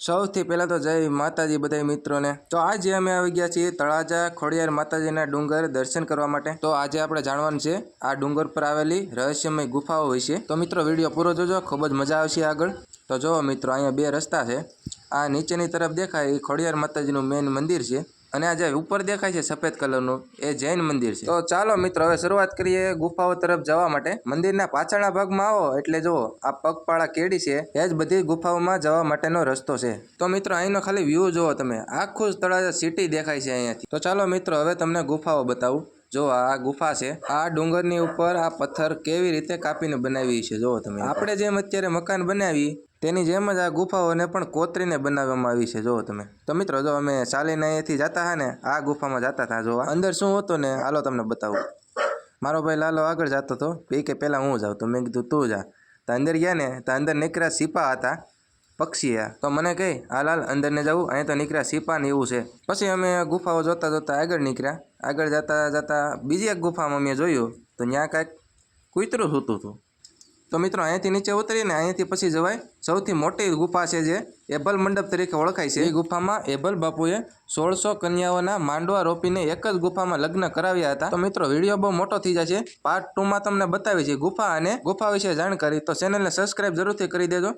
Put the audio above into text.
સૌથી પહેલાં તો જય માતાજી બધા મિત્રોને। તો આજે અમે આવી ગયા છીએ તળાજા ખોડિયાર માતાજીના ડુંગર દર્શન કરવા માટે। તો આજે આપણે જાણવાનું છે આ ડુંગર પર આવેલી રહસ્યમય ગુફાઓ વિશે। તો મિત્રો વિડીયો પૂરો જોજો, ખૂબ જ મજા આવશે આગળ। તો જો મિત્રો અહીંયા બે રસ્તા છે। આ નીચેની તરફ દેખાય એ ખોડિયાર માતાજીનું મેઇન મંદિર છે અને આ જે ઉપર દેખાય છે સફેદ કલરનું એ જૈન મંદિર છે। તો ચાલો મિત્રો હવે શરૂઆત કરીએ ગુફાઓ તરફ જવા માટે। મંદિરના પાછળના ભાગમાં આવો એટલે જુઓ આ પગપાળા કેડી છે એ જ બધી ગુફાઓમાં જવા માટેનો રસ્તો છે। તો મિત્રો અહીંનો ખાલી વ્યૂ જુઓ તમે, આખું જ તળાજા સિટી દેખાય છે અહીંયાથી। તો ચાલો મિત્રો હવે તમને ગુફાઓ બતાવું। જો આ ગુફા છે, આ ડુંગરની ઉપર આ પથ્થર કેવી રીતે કાપીને બનાવી છે જુઓ તમે। આપણે જેમ અત્યારે મકાન બનાવી તેની જેમ જ આ ગુફાઓને પણ કોતરીને બનાવવામાં આવી છે જુઓ તમે। તો મિત્રો જો અમે ચાલીને અહીંયાથી જતા હા ને આ ગુફામાં જતા હતા, જોવા અંદર શું હતું ને હાલો તમને બતાવું। મારો ભાઈ લાલો આગળ જતો હતો, કે પહેલાં હું જાઉં, તો મેં કીધું તું જા। તો અંદર ગયા ને તો અંદર નીકળ્યા સિપા હતા, પક્ષી। તો મને કહી હાલ અંદર ને જવું, અહીંયા તો નીકળ્યા સિપા ને એવું છે। પછી અમે ગુફાઓ જોતા જોતા આગળ નીકળ્યા। આગળ જતા જતા બીજી એક ગુફામાં મેં જોયું તો ત્યાં કાંઈક કૂતરું સૂતું હતું। તો મિત્રો અહીંયાથી નીચે ઉતરીને અહીંયાથી પછી જવાય સૌથી મોટી ગુફા છે જે એભલ મંડપ તરીકે ઓળખાય છે। એ ગુફામાં એભલ બાપુએ 1600 કન્યાઓના માંડવા રોપીને એક જ ગુફામાં લગ્ન કરાવ્યા હતા। તો મિત્રો વિડીયો બહુ મોટો થઈ જશે, પાર્ટ 2 માં તમને બતાવી છે ગુફા અને ગુફા વિશે જાણકારી। તો ચેનલને સબસ્ક્રાઇબ જરૂરથી કરી દેજો।